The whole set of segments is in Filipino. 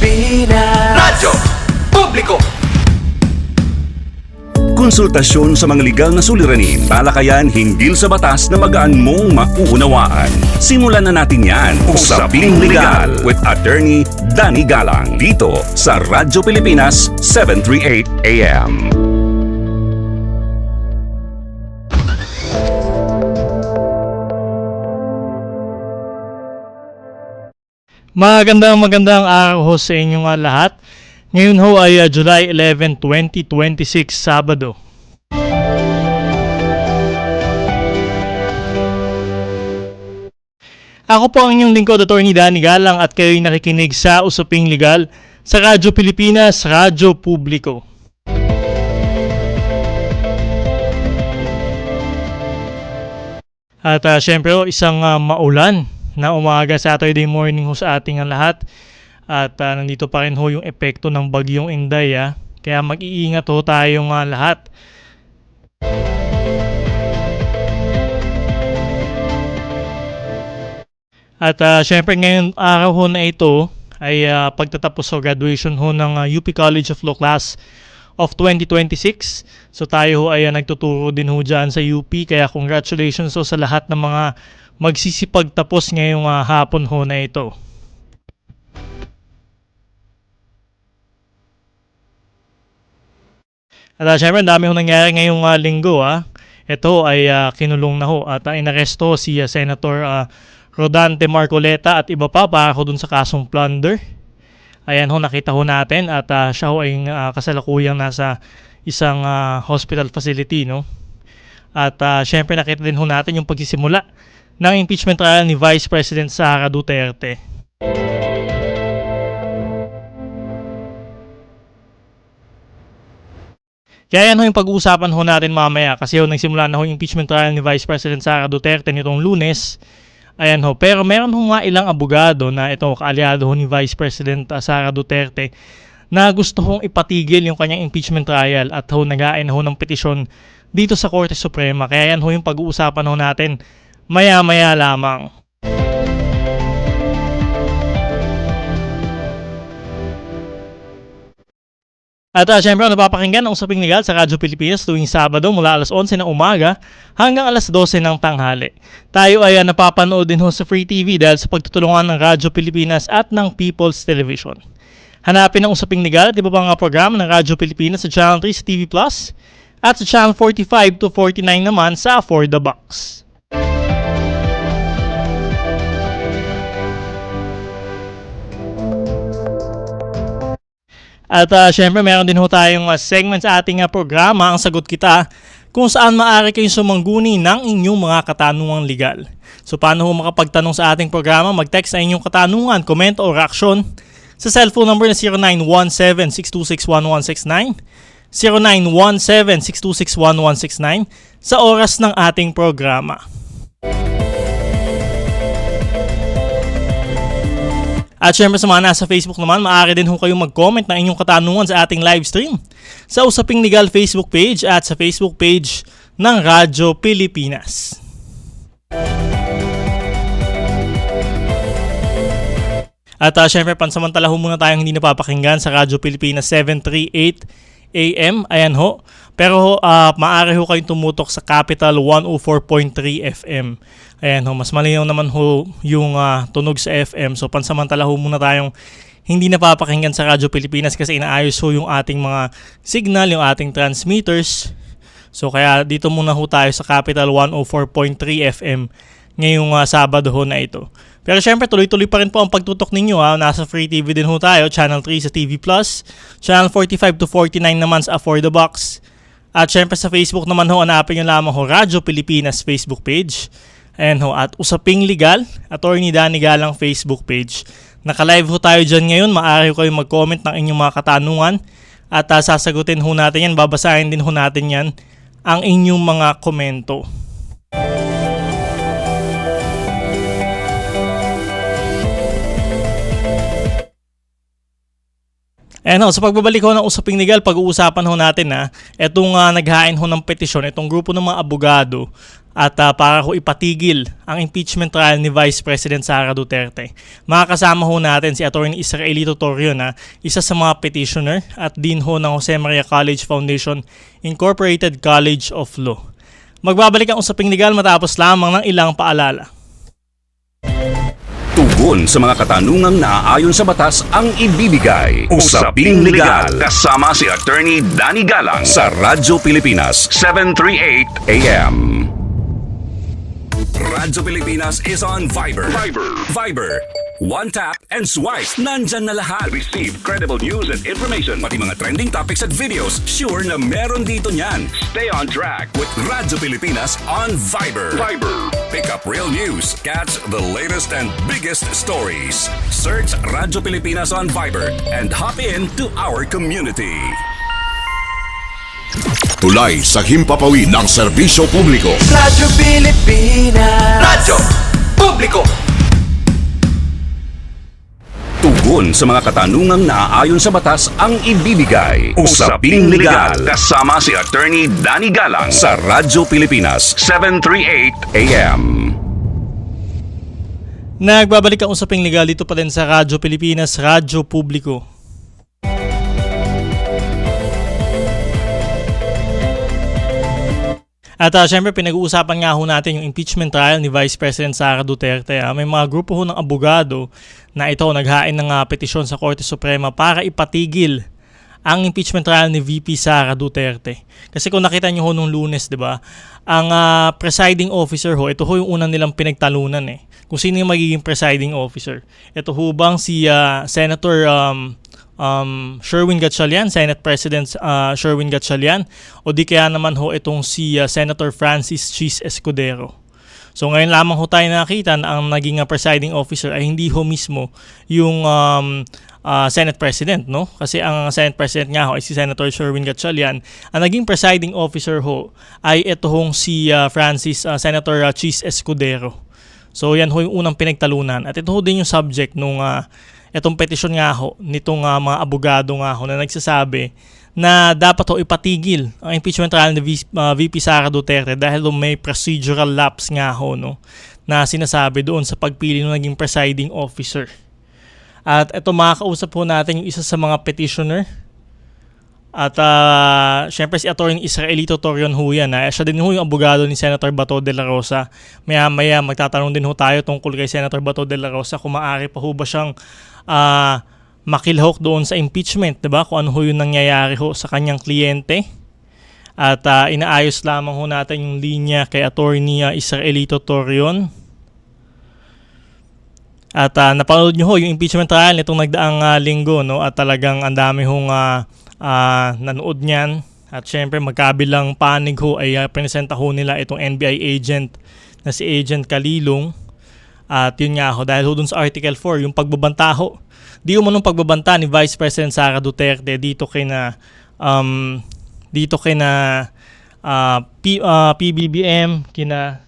Pilipinas. Radyo Publiko. Konsultasyon sa mga legal na suliranin, talakayan hinggil sa batas na magaan mong mauunawaan. Simulan na natin yan. Usaping Legal with Attorney Danny Galang dito sa Radyo Pilipinas 738 AM. Magandang araw ho sa inyong lahat. Ngayon ho ay July 11, 2026, Sabado. Ako po ang inyong lingkod, Attorney Danny Galang, at kayo'y nakikinig sa Usaping Legal sa Radyo Pilipinas, Radyo Publiko. At syempre isang maulan na umaga Saturday morning ho sa ating lahat. At nandito pa rin ho yung epekto ng bagyong Inday. Kaya mag-iingat ho tayong lahat. At syempre ngayong araw ho na ito ay pagtatapos o graduation ho ng UP College of Law Class of 2026. So tayo ho ay nagtuturo din ho dyan sa UP. Kaya congratulations ho sa lahat ng mga magsisipagtapos ngayong hapon ho na ito. At syempre, dami ho nangyari ngayong linggo. Ito ay kinulong na ho at inaresto si Senator Rodante Marcoleta at iba pa para ho dun sa kasong plunder. Ayan ho, nakita ho natin at siya ho ay kasalukuyang nasa isang hospital facility. No? At syempre, nakita din ho natin yung pagsisimula ng impeachment trial ni Vice President Sara Duterte. Kaya yan ho yung pag-uusapan ho natin mamaya kasi ho nagsimula na ho yung impeachment trial ni Vice President Sara Duterte nitong Lunes. Ayan ho, pero meron ho nga ilang abogado na ito kaalyado ho ni Vice President Sara Duterte na gusto hong ipatigil yung kanyang impeachment trial at ho nag-ain ho ng petisyon dito sa Korte Suprema. Kaya yan ho yung pag-uusapan ho natin maya-maya lamang. At syempre, napapakinggan ang Usaping Legal sa Radyo Pilipinas tuwing Sabado mula alas 11 ng umaga hanggang alas 12 ng tanghali. Tayo ay napapanood din ho sa Free TV dahil sa pagtutulungan ng Radyo Pilipinas at ng People's Television. Hanapin ang Usaping Legal at iba pang programa ng Radyo Pilipinas sa Channel 3 sa TV Plus at sa Channel 45 to 49 naman sa For the Box. At syempre meron din ho tayong segment sa ating programa, ang Sagot Kita, kung saan maaari kayong sumangguni ng inyong mga katanungang legal. So paano ho makapagtanong sa ating programa? Mag-text sa inyong katanungan, komento o reaksyon sa cellphone number na 0917-626-1169, 0917-626-1169 sa oras ng ating programa. At syempre sa mga nasa Facebook naman, maaari din ho kayong mag-comment ng inyong katanungan sa ating live stream sa Usaping Legal Facebook page at sa Facebook page ng Radyo Pilipinas. At syempre pansamantala ho muna tayong hindi napapakinggan sa Radyo Pilipinas 738 AM. Ayan ho. Pero maaari ho kayong tumutok sa Capital 104.3 FM. Ayan ho, mas malinaw naman ho yung tunog sa FM. So pansamantala ho muna tayong hindi napapakinggan sa Radyo Pilipinas kasi inaayos ho yung ating mga signal, yung ating transmitters. So kaya dito muna ho tayo sa Capital 104.3 FM ngayong Sabado ho na ito. Pero syempre tuloy-tuloy pa rin po ang pagtutok ninyo. Nasa Free TV din ho tayo, Channel 3 sa TV Plus, Channel 45 to 49 naman sa For the Box. At syempre sa Facebook naman ho, hanapin nyo lamang ho Radyo Pilipinas Facebook page. Ayan ho, at Usaping Legal, Attorney Danny Galang Facebook page. Naka-live ho tayo dyan ngayon, maaari ho kayong mag-comment ng inyong mga katanungan at sasagutin ho natin yan, babasahin din ho natin yan, ang inyong mga komento. Ayan ho, sa pagbabalik ho ng usaping legal, pag-uusapan ho natin na itong naghain ho ng petisyon, itong grupo ng mga abogado at para ho ipatigil ang impeachment trial ni Vice President Sara Duterte. Makakasama ho natin si Atty. Israelito Torrio na isa sa mga petitioner at din ho ng Jose Maria College Foundation Incorporated College of Law. Magbabalik ang usaping legal matapos lamang ng ilang paalala. Tugon sa mga katanungang naaayon sa batas ang ibibigay. Usaping Legal kasama si Attorney Danny Galang sa Radyo Pilipinas 738 AM. Radyo Pilipinas is on Viber. Viber. One tap and swipe. Nandyan na lahat. Receive credible news and information. Pati mga trending topics at videos. Sure na meron dito niyan. Stay on track with Radyo Pilipinas on Viber. Pick up real news. Catch the latest and biggest stories. Search Radyo Pilipinas on Viber and hop in to our community. Tulay sa himpapawid ng serbisyo publiko. Radyo Pilipinas. Radyo Publiko. Tugon sa mga katanungang naaayon sa batas ang ibibigay. Usaping Legal kasama si Attorney Danny Galang sa Radyo Pilipinas 738 AM. Nagbabalik ang usaping legal dito pa din sa Radyo Pilipinas, Radyo Publiko. At syempre pinag-uusapan nga ho natin yung impeachment trial ni Vice President Sara Duterte. May mga grupo ho ng abogado na ito naghain ng petisyon sa Korte Suprema para ipatigil ang impeachment trial ni VP Sara Duterte. Kasi kung nakita nyo ho nung Lunes, di ba, ang presiding officer ho, ito ho yung unang nilang pinagtalunan Kung sino yung magiging presiding officer. Ito ho bang si Senator Sherwin Gatchalian, Senate President Sherwin Gatchalian, o di kaya naman ho itong si Senator Francis Chis Escudero. So ngayon lamang ho tayo nakita na ang naging presiding officer ay hindi ho mismo yung Senate President, no? Kasi ang Senate President nga ho ay si Senator Sherwin Gatchalian. Ang naging presiding officer ho ay ito hong si Senator Chis Escudero. So yan ho yung unang pinagtalunan. At ito ho din yung subject nung itong petisyon nga ho, nitong mga abogado nga ho na nagsasabi na dapat ho ipatigil ang impeachment trial ni VP Sara Duterte dahil may procedural lapse nga ho, no, na sinasabi doon sa pagpili ng naging presiding officer. At ito makakausap po natin yung isa sa mga petitioner. At syempre si Atty. Israelito Torrio ho yan. Siya din ho yung abogado ni Senator Bato de la Rosa. Maya magtatanong din ho tayo tungkol kay Senator Bato de la Rosa kung maaari pa ho ba siyang makilhok doon sa impeachment, diba? Kung ano ho yung nangyayari ho sa kanyang kliyente. At inaayos lamang ho natin yung linya kay Atty. Israelito Torrio. At napanood nyo ho yung impeachment trial nitong nagdaang linggo, no? At talagang ang dami hong nanood niyan. At syempre magkabilang panig ho ay presenta ho nila itong NBI agent na si Agent Kalilong. At yun nga ho, dahil ho dun sa Article 4, yung pagbabanta ho. Di mo nung pagbabanta ni Vice President Sara Duterte dito kay na PBBM, kina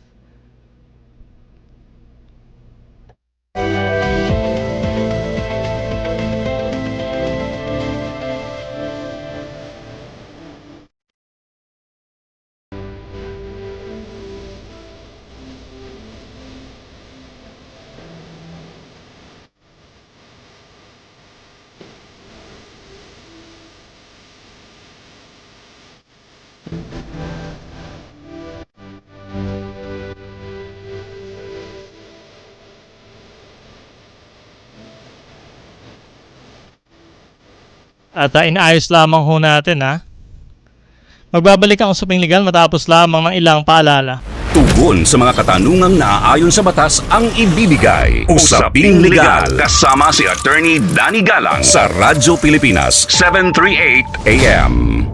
At inaayos lamang ho natin Magbabalik ang usaping legal matapos lamang ng ilang paalala. Tugon sa mga katanungang naaayon sa batas ang ibibigay. Usaping Legal kasama si Attorney Danny Galang sa Radyo Pilipinas 738 AM.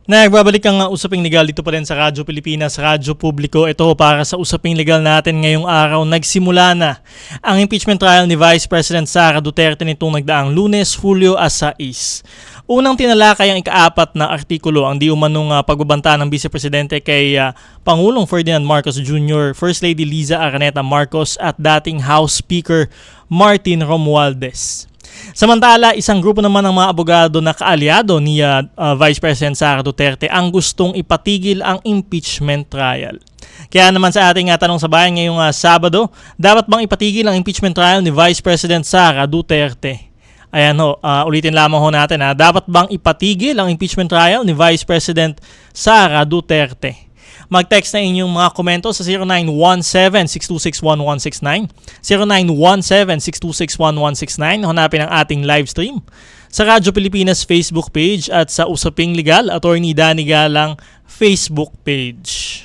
Nagbabalik ang usaping legal dito pa rin sa Radyo Pilipinas, Radyo Publiko. Ito para sa usaping legal natin ngayong araw. Nagsimula na ang impeachment trial ni Vice President Sara Duterte nitong nagdaang Lunes, Hulyo 6. Unang tinalakay ang ika-4 na artikulo ang di umanong pagbabanta ng Vice Presidente kay Pangulong Ferdinand Marcos Jr., First Lady Liza Araneta Marcos at dating House Speaker Martin Romualdez. Samantala, isang grupo naman ng mga abogado na kaalyado ni Vice President Sara Duterte ang gustong ipatigil ang impeachment trial. Kaya naman sa ating tanong sa bayan ngayong Sabado, dapat bang ipatigil ang impeachment trial ni Vice President Sara Duterte? Ayan ho, ulitin lamang ho natin dapat bang ipatigil ang impeachment trial ni Vice President Sara Duterte? Mag-text na inyong mga komento sa 0917-626-1169, 0917-626-1169, hanapin ang ating live stream sa Radyo Pilipinas Facebook page at sa Usaping Legal, Attorney Danny Galang Facebook page.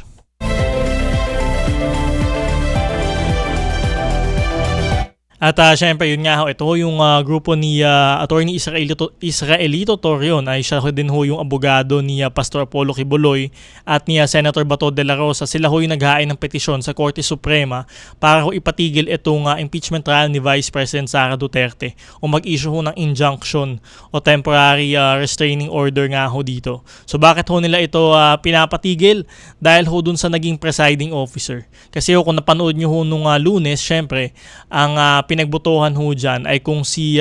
At syempre yun nga ho, ito yung grupo ni Attorney Israelito Torion ay siya din ho yung abogado ni Pastor Apollo Kibuloy at ni Senator Bato de la Rosa. Sila ho yung naghain ng petisyon sa Korte Suprema para ho ipatigil itong impeachment trial ni Vice President Sara Duterte o mag-issue ho ng injunction o temporary restraining order nga ho dito. So bakit ho nila ito pinapatigil? Dahil ho dun sa naging presiding officer. Kasi ho kung napanood nyo ho nung Lunes, syempre ang pinagbotohan ho dyan ay kung si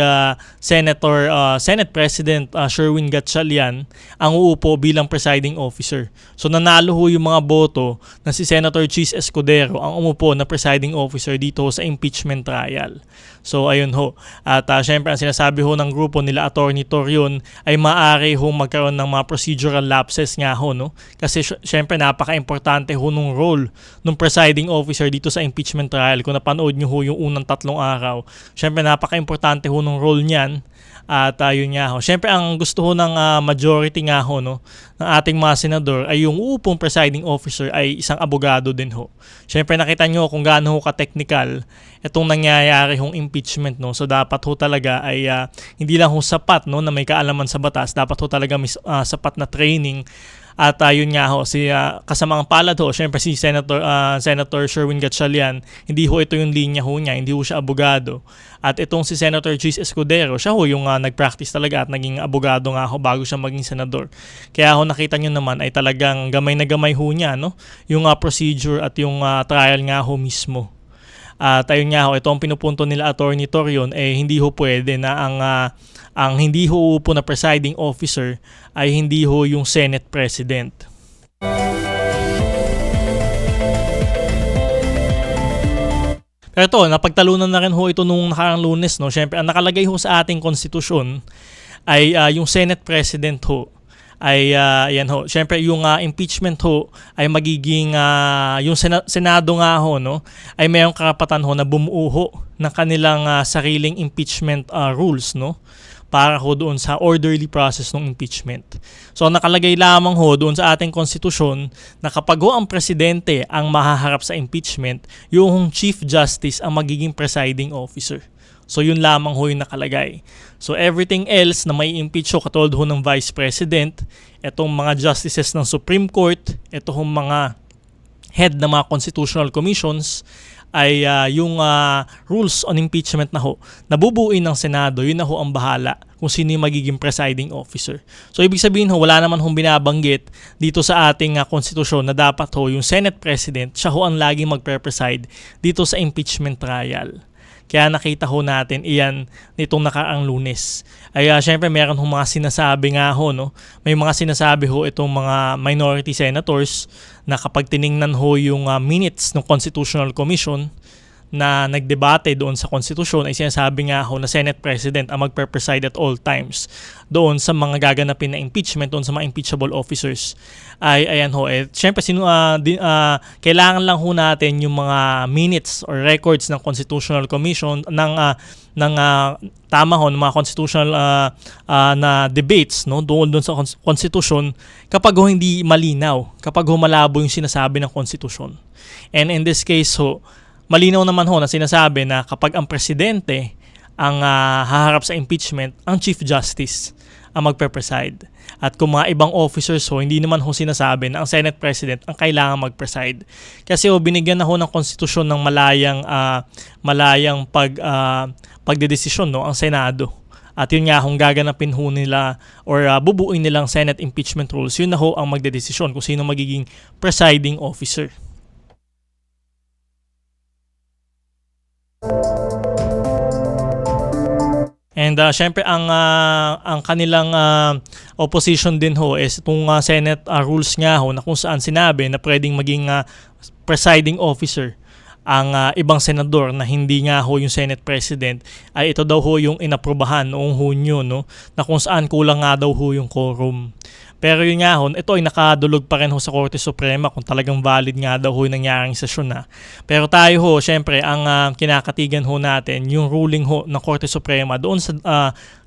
Senate President Sherwin Gatchalian ang uupo bilang presiding officer. So nanalo ho yung mga boto na si Senator Chis Escudero ang umupo na presiding officer dito sa impeachment trial. So ayun ho. At syempre ang sinasabi ho ng grupo nila Attorney Torion ay maaari ho magkaroon ng mga procedural lapses nga ho, no? Kasi syempre napaka-importante ho nung role ng presiding officer dito sa impeachment trial. Kung napanood nyo ho yung unang 3 araw, syempre napaka-importante ho nung role niyan. At yun nga ho. Syempre ang gusto ho ng majority nga ho, no, ng ating mga senador ay yung uupong presiding officer ay isang abogado din ho. Syempre nakita nyo kung gaano ho ka-technical itong nangyayari hong impeachment, no. So dapat ho talaga ay hindi lang ho sapat, no, na may kaalaman sa batas, dapat ho talaga may sapat na training. At yun nga ho, si kasamang palad ho, syempre si Senator Sherwin Gatchalian, hindi ho ito yung linya ho niya, hindi ho siya abogado. At itong si Senator Chis Escudero, siya ho yung nag-practice talaga at naging abogado nga ho bago siya maging senador. Kaya ho nakita nyo naman ay talagang gamay na gamay ho niya, no? Yung procedure at yung trial nga ho mismo. At ayun nga ho, ito ang pinupunto nila Attorney Torion, hindi ho pwede na ang hindi ho upo na presiding officer ay hindi ho yung Senate President. Pero ito, napagtalunan na rin ho ito nung nakarang Lunes, no? Siyempre, ang nakalagay ho sa ating konstitusyon ay yung Senate President ho. Ay yan ho. Siyempre yung impeachment ho ay magiging yung Senado nga ho, no, ay mayroong karapatan ho na bumuo ho ng kanilang sariling impeachment rules, no, para ho doon sa orderly process ng impeachment. So nakalagay lamang ho doon sa ating konstitusyon na kapag ho ang presidente ang mahaharap sa impeachment, yung Chief Justice ang magiging presiding officer. So yun lamang ho yung nakalagay. So everything else na may impeach ho katulad ho ng Vice President, itong mga justices ng Supreme Court, itong mga head ng mga constitutional commissions, ay yung rules on impeachment na ho, nabubuin ng Senado, yun na ho ang bahala kung sino yung magiging presiding officer. So ibig sabihin ho, wala naman hong binabanggit dito sa ating konstitusyon na dapat ho yung Senate President, siya ho ang laging magpre-preside dito sa impeachment trial. Kaya nakita ho natin iyan nitong nakaraang Lunes. Ay syempre meron hong mga sinasabi nga ho, no? May mga sinasabi ho itong mga minority senators na kapag tiningnan ho yung minutes ng Constitutional Commission na nagdebate doon sa konstitusyon ay sinasabi nga ho na Senate President ang magpe-preside at all times doon sa mga gaganapin na impeachment, doon sa mga impeachable officers. Ayan ho, syempre kailangan lang ho natin yung mga minutes or records ng Constitutional Commission ng tama ho, ng mga constitutional na debates, no, doon sa konstitusyon kapag ho hindi malinaw, kapag ho malabo yung sinasabi ng konstitusyon. And in this case ho, malinaw naman ho na sinasabi na kapag ang presidente ang haharap sa impeachment, ang Chief Justice ang magpe-preside. At kung mga ibang officers ho, hindi naman ho sinasabi na ang Senate President ang kailangan mag-preside. Kasi ho, binigyan na ho ng konstitusyon ng malayang pagdedesisyon, no, ang Senado. At yun nga, kung gaganapin ho nila or bubuuin nilang Senate impeachment rules, yun na ho ang magdedesisyon kung sino magiging presiding officer. And syempre ang kanilang opposition din ho is itong Senate rules nga ho na kung saan sinabi na pwedeng maging presiding officer ang ibang senador na hindi nga ho yung Senate President, ay ito daw ho yung inaprubahan noong Hunyo, no, na kung saan kulang nga daw ho yung quorum. Pero yun nga ho, ito ay nakadulog pa rin ho sa Korte Suprema kung talagang valid nga daw ho yung nangyaring sesyon na. Pero tayo ho, syempre, ang kinakatigan ho natin, yung ruling ho ng Korte Suprema doon sa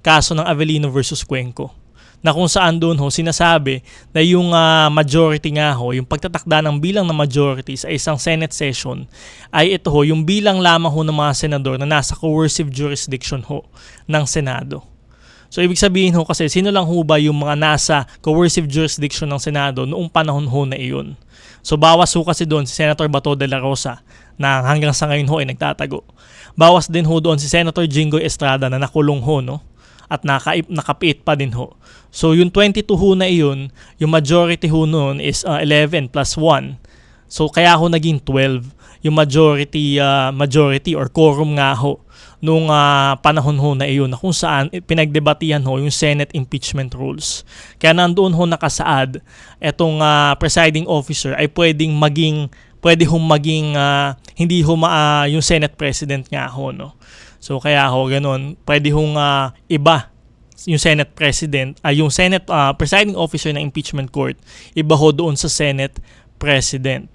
kaso ng Avellino versus Cuenco, na kung saan doon ho sinasabi na yung majority nga ho, yung pagtatakda ng bilang na majority sa isang Senate session ay ito ho, yung bilang lamang ho ng mga senador na nasa coercive jurisdiction ho ng Senado. So ibig sabihin ho kasi sino lang ho ba yung mga nasa coercive jurisdiction ng Senado noong panahon ho na iyon. So bawas ho kasi doon si Senator Bato de la Rosa na hanggang sa ngayon ho ay nagtatago. Bawas din ho doon si Senator Jinggoy Estrada na nakulong ho, no? At nakapiit pa din ho. So yung 22 ho na iyon, yung majority ho noon is 11 plus 1. So kaya ho naging 12 yung majority or quorum nga ho nung panahon ho na iyon na kung saan pinagdebatihan ho yung Senate impeachment rules. Kaya nandoon ho nakasaad etong presiding officer ay pwede hong maging hindi ho yung Senate President nga ho, no. So kaya ho ganun, pwede hong iba yung Senate President ay yung Senate presiding officer ng impeachment court, iba ho doon sa Senate President.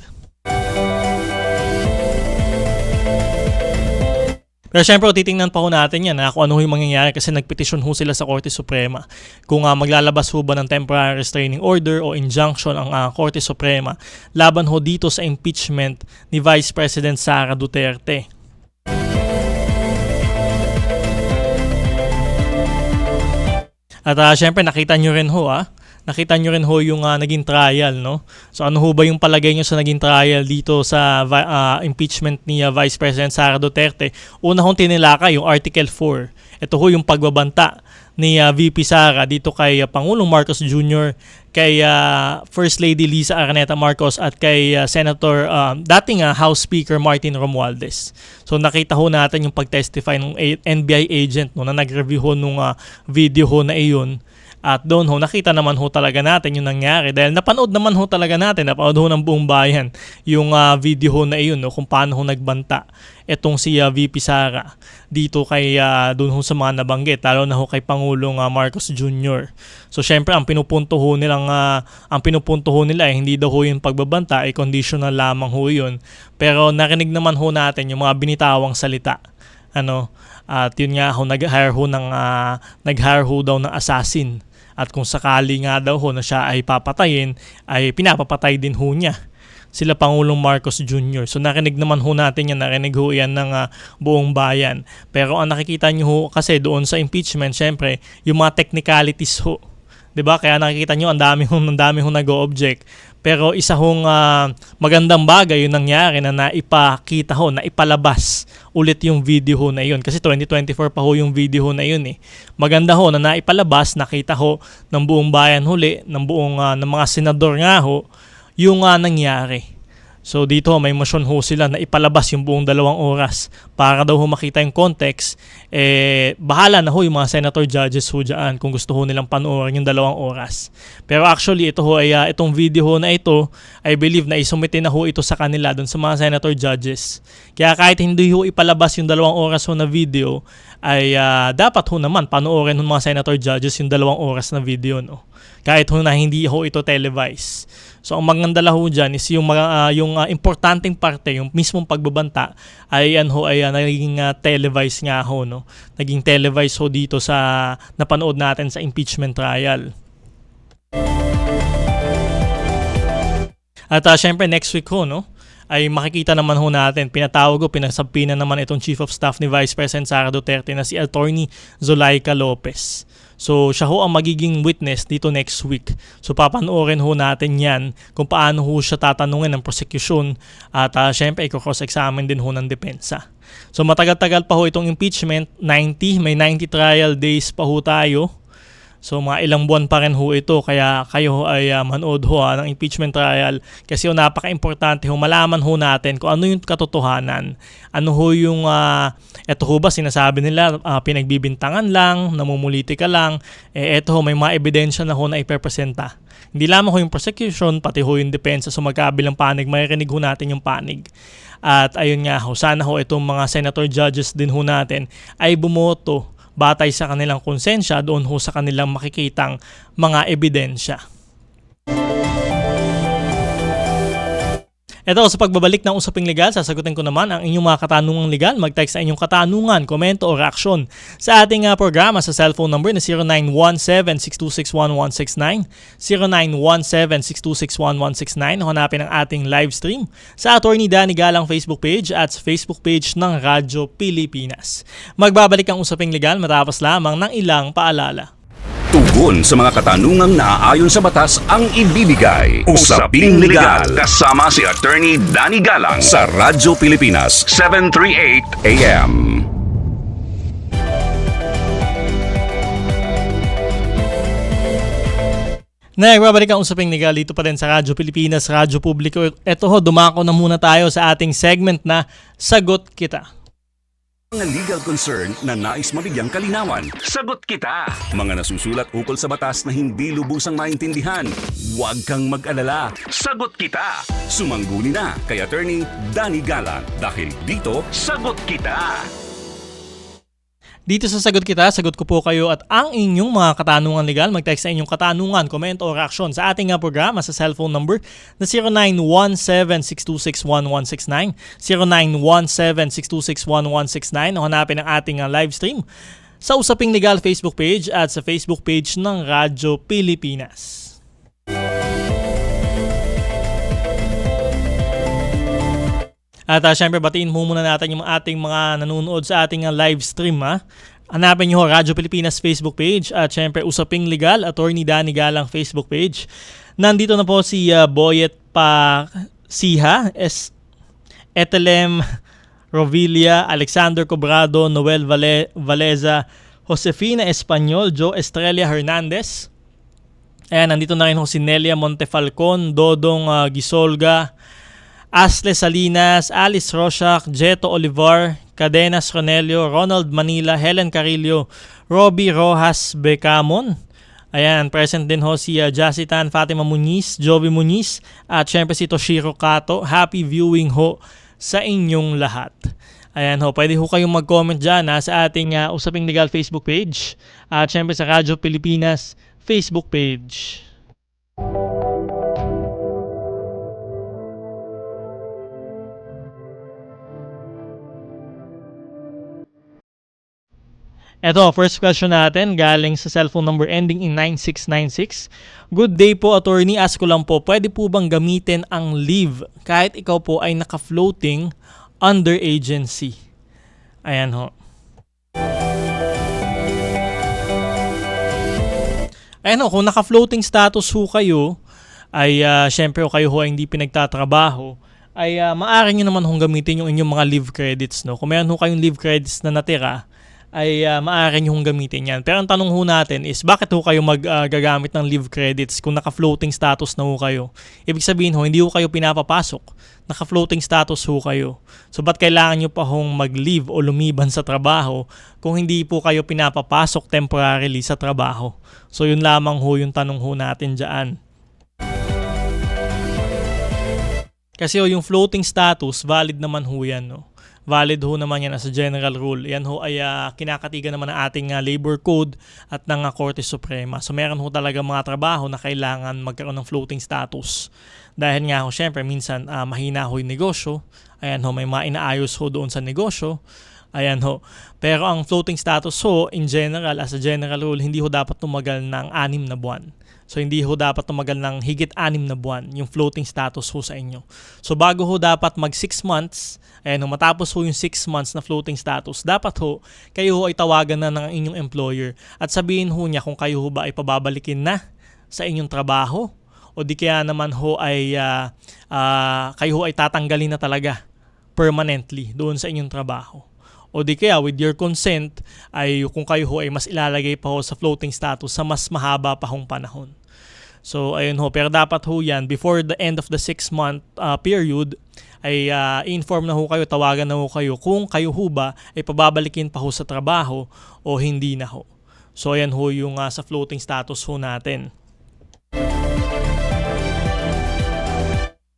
Pero syempre, titingnan pa ho natin yan kung ano yung mangyayari kasi nagpetisyon ho sila sa Korte Suprema. Kung maglalabas ho ba ng temporary restraining order o injunction ang Korte Suprema laban ho dito sa impeachment ni Vice President Sara Duterte. At syempre, nakita nyo rin ho yung naging trial, no? So ano ho ba yung palagay nyo sa naging trial dito sa impeachment ni Vice President Sara Duterte? Una hong tinilaka yung Article 4. Ito ho yung pagbabanta ni VP Sara dito kay Pangulong Marcos Jr., kay First Lady Liza Araneta Marcos at kay Senator dating House Speaker Martin Romualdez. So nakita ho natin yung pag-testify ng NBI agent, no, na nag-review ho nung video ho na iyon. At doon ho, nakita naman ho talaga natin yung nangyari. Dahil napanood naman ho talaga natin, napanood ho ng buong bayan yung video ho na iyon, no, kung paano ho nagbanta etong si VP Sara dito kay doon ho sa mga nabanggit, lalo na ho kay Pangulong Marcos Jr. So syempre ang pinupunto ho nila ay hindi daw ho yung pagbabanta, ay conditional lamang ho yun. Pero narinig naman ho natin yung mga binitawang salita. At yun nga ho, nag-hire ho daw ng assassin. At kung sakali nga daw ho na siya ay papatayin, ay pinapapatay din ho niya sila Pangulong Marcos Jr. So narinig naman ho natin yan, narinig ho yan ng buong bayan. Pero ang nakikita nyo ho kasi doon sa impeachment, syempre, yung mga technicalities ho. 'Di ba? Kaya nakikita nyo, ang dami ho nag-o-object. Pero isa hong magandang bagay yung nangyari na naipakita ho, naipalabas ulit yung video ho na yun. Kasi 2024 pa ho yung video ho na yun eh. Maganda ho na naipalabas, nakita ho ng buong bayan huli, ng mga senador nga ho, yung nangyari. So dito may motion ho sila na ipalabas yung buong 2 oras para daw ho makita yung context. Bahala na ho yung mga senator judges ho dyan kung gusto ho nilang panoorin yung 2 oras. Pero actually ito ho ay itong video ho na ito, I believe na isumite na ho ito sa kanila dun sa mga senator judges. Kaya kahit hindi ho ipalabas yung 2 oras ho na video, ay dapat ho naman panoorin ng mga senator judges yung 2 oras na video, no? Kahit ho na hindi ho ito televised. So ang maganda ho dyan is yung importanteng parte, yung mismong pagbabanta ay naging televised nga ho, no? Naging televised ho dito sa napanood natin sa impeachment trial. At syempre next week ho, no, ay makikita naman ho natin, pinagsabi na naman itong Chief of Staff ni Vice President Sara Duterte na si Attorney Zulaika Lopez. So siya ho ang magiging witness dito next week. So papanoorin ho natin yan kung paano ho siya tatanungin ng prosecution at syempre i-cross-examine din ho ng depensa. So matagal-tagal pa ho itong impeachment, may 90 trial days pa ho tayo. So mga ilang buwan pa rin ho ito, kaya kayo ay manood ho ng impeachment trial kasi napaka-importante ho malaman ho natin kung ano yung katotohanan. Ano ho yung, eto ho ba sinasabi nila pinagbibintangan lang, namumulitika lang, eto ho may mga ebidensya na ho na ipepresenta. Hindi lamang ho yung prosecution, pati ho yung depensa, so magkabilang panig, maririnig ho natin yung panig. At ayun nga ho, sana ho itong mga senator judges din ho natin ay bumoto batay sa kanilang konsensya doon ho sa kanilang makikitang mga ebidensya. Ito, sa pagbabalik ng usaping legal, sasagutin ko naman ang inyong mga katanungang legal. Mag-text sa inyong katanungan, komento o reaksyon sa ating programa sa cellphone number na 0917-626-1169, 0917-626-1169. Hanapin ang ating live stream sa Attorney Danny Galang Facebook page at sa Facebook page ng Radyo Pilipinas. Magbabalik ang usaping legal matapos lamang ng ilang paalala. Tugon sa mga katanungang naaayon sa batas ang ibibigay. Usaping Legal kasama si Attorney Danny Galang sa Radyo Pilipinas 738 AM. Nagbabalik ang usaping legal dito pa rin sa Radyo Pilipinas, Radyo Publiko. Ito ho, dumako na muna tayo sa ating segment na Sagot Kita. Mga legal concern na nais mabigyang kalinawan. Sagot kita! Mga nasusulat ukol sa batas na hindi lubusang maintindihan. Huwag kang mag-alala. Sagot kita! Sumangguni na kay Attorney Danny Galang dahil dito, Sagot Kita! Dito sa Sagot Kita, sagot ko po kayo at ang inyong mga katanungan legal. Mag-text sa inyong katanungan, komento o reaksyon sa ating programa sa cellphone number na 0917-626-1169, 0917-626-1169. Hanapin ang ating live stream sa Usaping Legal Facebook page at sa Facebook page ng Radyo Pilipinas. At syempre batiin mo muna natin yung ating mga nanonood sa ating live stream. Hanapin nyo Radyo Pilipinas Facebook page at syempre Usaping Legal, Attorney Danny Galang Facebook page. Nandito na po si Boyet Pasiha, Etelem Rovilia, Alexander Cobrado, Noel Valeza, Josefina Espanyol, Joe Estrella Hernandez. Ayan, nandito na rin si Nelia Montefalcon, Dodong Gisolga, Asle Salinas, Alice Roshak, Jeto Olivar, Cadenas Ronelio, Ronald Manila, Helen Carillo, Robbie Rojas Becamon. Ayan, present din ho si Jacitan, Fatima Muniz, Jovi Muniz, at syempre si Toshiro Kato. Happy viewing ho sa inyong lahat. Ayan ho, pwede ho kayong mag-comment dyan sa ating Usaping Legal Facebook page at syempre sa Radyo Pilipinas Facebook page. Eto, first question natin galing sa cellphone number ending in 9696. Good day po, attorney. Ask ko lang po, pwede po bang gamitin ang leave kahit ikaw po ay naka-floating under agency? Ayan ho. Ayan ho, kung naka-floating status ho kayo, ay syempre o kayo ho ay hindi pinagtatrabaho, ay maaari nyo naman hong gamitin yung inyong mga leave credits. No? Kung meron ho kayong leave credits na natira, ay maaari nyo hong gamitin yan. Pero ang tanong ho natin is, bakit ho kayo magagamit ng leave credits kung naka-floating status na ho kayo? Ibig sabihin ho, hindi ho kayo pinapapasok. Naka-floating status ho kayo. So, ba't kailangan nyo pa hong mag-leave o lumiban sa trabaho kung hindi po kayo pinapapasok temporarily sa trabaho? So, yun lamang ho yung tanong ho natin dyan. Kasi ho, yung floating status, valid naman ho yan, no? Valid ho naman yan as a general rule. Yan ho ay kinakatigan naman ng ating labor code at ng Korte Suprema. So meron ho talaga mga trabaho na kailangan magkaroon ng floating status. Dahil nga ho, syempre, minsan mahina ho yung negosyo. Ayan ho, may mga inaayos ho doon sa negosyo. Ayan ho. Pero ang floating status ho, in general, as a general rule, hindi ho dapat tumagal ng 6 na buwan. So hindi ho dapat tumagal ng higit 6 na buwan yung floating status ho sa inyo. So bago ho dapat mag 6 months, ayan ho, matapos ho yung 6 months na floating status, dapat ho, kayo ho ay tawagan na ng inyong employer at sabihin ho niya kung kayo ho ba ay pababalikin na sa inyong trabaho o di kaya naman ho ay kayo ho ay tatanggalin na talaga permanently doon sa inyong trabaho. O di kaya with your consent ay kung kayo ho ay mas ilalagay pa ho sa floating status sa mas mahaba pa hong panahon. So ayun ho, pero dapat ho yan before the end of the 6-month period ay inform na ho kayo, tawagan na ho kayo kung kayo ho ba ay pababalikin pa ho sa trabaho o hindi na ho. So ayan ho yung sa floating status ho natin.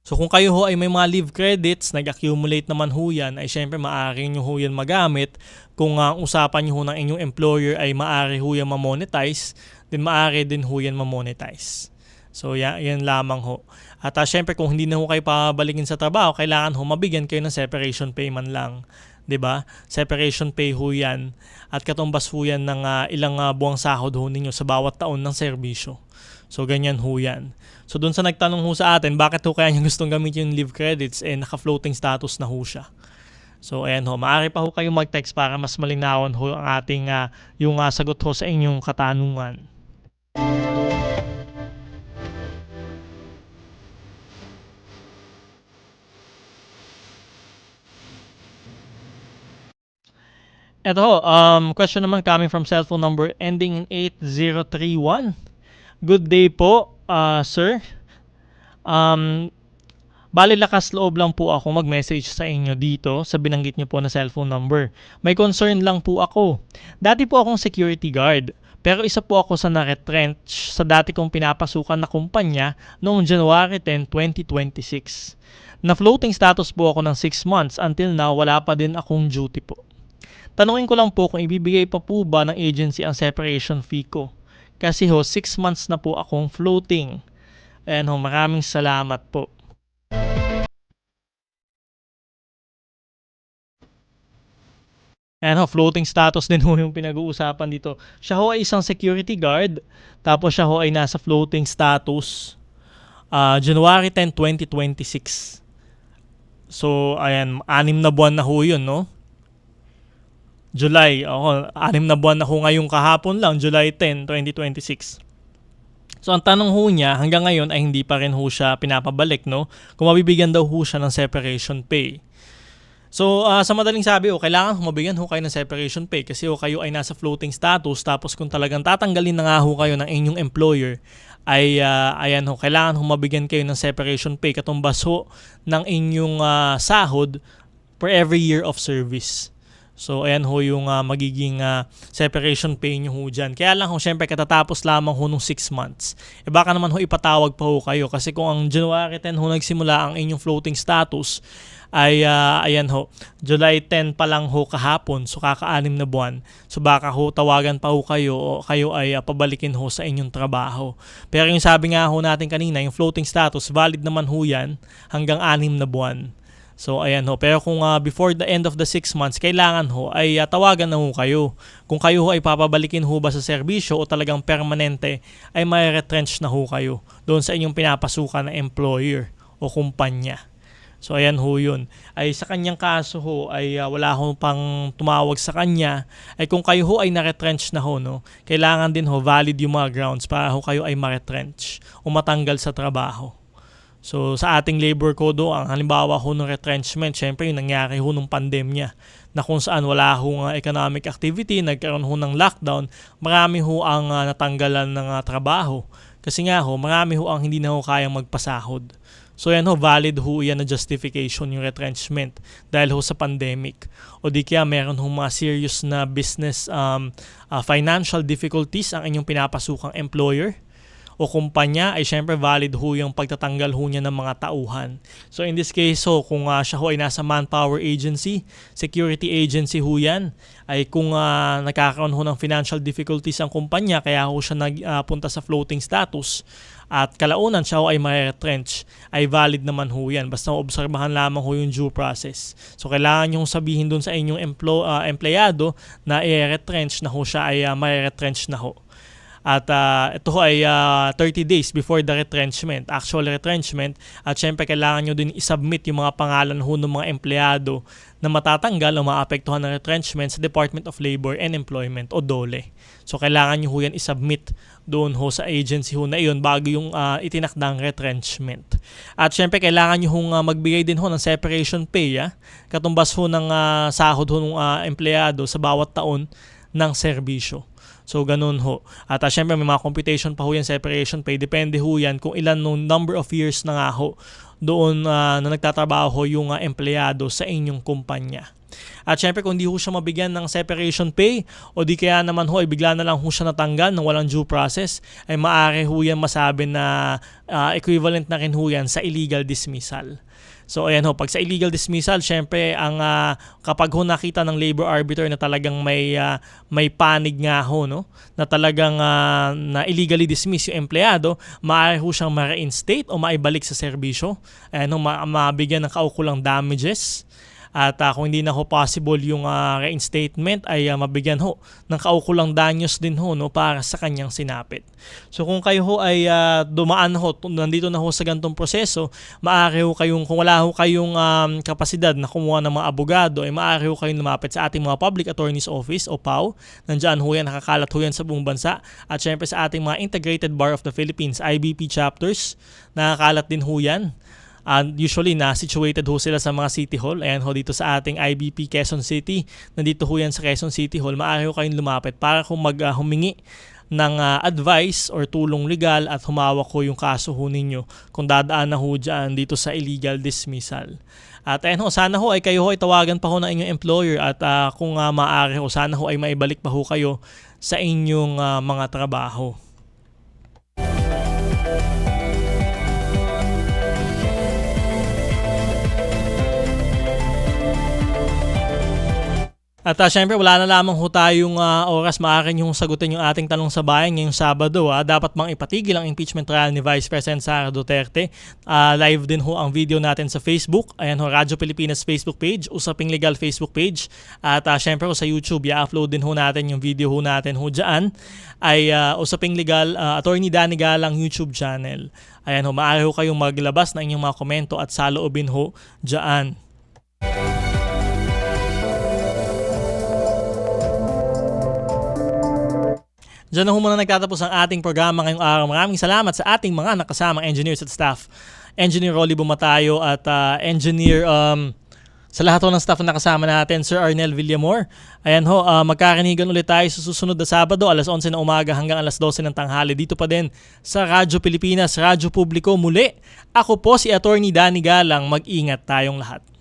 So kung kayo ho ay may mga leave credits, nag-accumulate naman ho yan, ay syempre maaari nyo ho yan magamit. Kung usapan nyo ho ng inyong employer ay maaari ho yan ma-monetize, then maaari din ho yan ma-monetize. So yan lamang ho. At syempre kung hindi na ho kayo pabalikin sa trabaho, kailangan ho mabigyan kayo ng separation pay man lang. 'Di ba? Separation pay ho yan. At katumbas ho yan ng ilang buwang sahod ho ninyo sa bawat taon ng serbisyo. So ganyan ho yan. So dun sa nagtanong ho sa atin, bakit ho kaya nyo gustong gamitin yung leave credits naka-floating status na ho siya. So ayan ho, maaari pa ho kayo mag-text para mas malinawan ho ang ating yung sagot ho sa inyong katanungan. Ito ho, question naman coming from cellphone number ending in 8031. Good day po, sir. Bali lakas loob lang po ako mag-message sa inyo dito sa binanggit niyo po na cellphone number. May concern lang po ako. Dati po akong security guard, pero isa po ako sa na-retrench sa dati kong pinapasukan na kumpanya noong January 10, 2026. Na-floating status po ako ng 6 months until now wala pa din akong duty po. Tanungin ko lang po kung ibibigay pa po ba ng agency ang separation fee ko. Kasi ho, 6 months na po akong floating. Ayan ho, maraming salamat po. Ayan ho, floating status din ho yung pinag-uusapan dito. Siya ho ay isang security guard. Tapos siya ho ay nasa floating status January 10, 2026. So, ayan, 6 na buwan na ho yun, no? July, 6 na buwan na ho ngayong kahapon lang, July 10, 2026. So ang tanong ho niya, hanggang ngayon ay hindi pa rin ho siya pinapabalik, no? Kung mabibigyan daw ho siya ng separation pay. So sa madaling sabi, kailangan mabigyan ho kayo ng separation pay kasi kayo ay nasa floating status, tapos kung talagang tatanggalin na nga ho kayo ng inyong employer, ay ayan ho, kailangan ho mabigyan kayo ng separation pay katumbas ho ng inyong sahod per every year of service. So, ayan ho yung magiging separation pay nyo ho dyan. Kaya lang ho, syempre, katatapos lamang ho nung 6 months. Baka naman ho ipatawag pa ho kayo. Kasi kung ang January 10 ho nagsimula ang inyong floating status, ay ayan ho, July 10 pa lang ho kahapon. So, kaka-6 na buwan. So, baka ho tawagan pa ho kayo o kayo ay pabalikin ho sa inyong trabaho. Pero yung sabi nga ho natin kanina, yung floating status, valid naman ho yan hanggang 6 na buwan. So ayan ho, pero kung before the end of the 6 months, kailangan ho ay tawagan na ho kayo. Kung kayo ho ay papabalikin ho ba sa serbisyo o talagang permanente, ay may retrench na ho kayo doon sa inyong pinapasukan na employer o kumpanya. So ayan ho yun. Ay sa kanyang kaso ho ay wala ho pang tumawag sa kanya. Ay kung kayo ho ay na-retrench na ho, no, kailangan din ho valid yung mga grounds para ho kayo ay ma-retrench o matanggal sa trabaho. So sa ating labor code ang halimbawa ho ng retrenchment, syempre yung nangyari ho nung pandemya na kung saan wala ho economic activity, nagkaroon ho ng lockdown, marami ho ang natanggalan ng trabaho. Kasi nga ho, marami ho ang hindi na ho kayang magpasahod. So yan ho, valid ho yan na justification yung retrenchment dahil ho sa pandemic. O di kaya meron ho mga serious na business financial difficulties ang inyong pinapasukang employer. o kumpanya ay syempre valid ho yung pagtatanggal ho niya ng mga tauhan. So in this case ho, kung siya ho ay nasa manpower agency, security agency ho yan, ay kung nagkakaroon ho ng financial difficulties ang kumpanya kaya ho siya nagpunta sa floating status at kalaunan siya ho ay ma-retrench, ay valid naman ho yan. Basta obserbahan lamang ho yung due process. So kailangan nyo sabihin dun sa inyong empleyado na i-retrench na ho siya ay ma-retrench na ho. At ito ho ay 30 days before the retrenchment, actual retrenchment. At syempre kailangan nyo din isubmit yung mga pangalan ho ng mga empleyado na matatanggal o maapektuhan ng retrenchment sa Department of Labor and Employment o DOLE. So kailangan nyo ho yan isubmit doon ho sa agency ho na iyon bago yung itinakdang retrenchment. At syempre kailangan nyo hong magbigay din ho ng separation pay, katumbas ho ng sahod ho ng empleyado sa bawat taon ng serbisyo. So, ganun ho. At syempre, may mga computation pa ho yan, separation pay. Depende ho yan kung ilan nung number of years na nga ho doon na nagtatrabaho ho yung empleyado sa inyong kumpanya. At syempre, kung di ho siya mabigyan ng separation pay o di kaya naman ho, ay bigla na lang ho siya natanggal ng walang due process, ay maaari ho yan masabi na equivalent na rin ho yan sa illegal dismissal. So ayan ho, pag sa illegal dismissal, syempre ang kapag ho nakita ng labor arbiter na talagang may panig nga ho, no, na talagang na illegally dismiss yung empleyado, maaari ho siyang ma-reinstate o maibalik sa serbisyo. Ayan ho, mabigyan ng kaukulang damages. At kung hindi na ho possible yung reinstatement ay mabigyan ho ng kaukulang danyos din ho, no, para sa kanyang sinapit. So kung kayo ho ay dumaan ho, nandito na ho sa ganitong proseso, maaari ho kayong, kung wala ho kayong kapasidad na kumuha ng mga abogado, ay maaari ho kayong lumapit sa ating mga Public Attorney's Office o PAO. Nandyan ho yan, nakakalat ho yan sa buong bansa. At syempre sa ating mga Integrated Bar of the Philippines, IBP chapters, nakakalat din ho yan. Usually na-situated ho sila sa mga City Hall. Ayan ho, dito sa ating IBP Quezon City. Nandito ho yan sa Quezon City Hall. Maaari ho kayong lumapit para kung humingi ng advice or tulong legal at humawak ho yung kaso ho ninyo kung dadaan na ho dyan dito sa illegal dismissal. At ayan ho, sana ho ay kayo ho ay tawagan pa ho ng inyong employer at kung maaari ho, sana ho ay maibalik pa ho kayo sa inyong mga trabaho. At syempre wala na lamang ho tayong oras, maaari nyo sagutin yung ating tanong sa bayan ngayong Sabado. Dapat bang ipatigil ang impeachment trial ni Vice President Sara Duterte? Live din ho ang video natin sa Facebook. Ayan ho, Radyo Pilipinas Facebook page, Usaping Legal Facebook page. At syempre ho sa YouTube, i-upload din ho natin yung video ho natin ho dyan. Ay Usaping Legal, Attorney Danny Galang YouTube channel. Ayan ho, maaari ho kayong maglabas ng inyong mga komento at saloobin ho dyan. Diyan na ho muna nagtatapos ang ating programa ngayong araw. Maraming salamat sa ating mga nakasamang engineers at staff. Engineer Rolly Bumatayo at engineer sa lahat ho ng staff na nakasama natin, Sir Arnel Villamor. Ayan ho, magkarinigan ulit tayo sa susunod na Sabado, alas 11 ng umaga hanggang alas 12 ng tanghali. Dito pa din sa Radyo Pilipinas, Radyo Publiko. Muli, ako po si Attorney Danny Galang. Mag-ingat tayong lahat.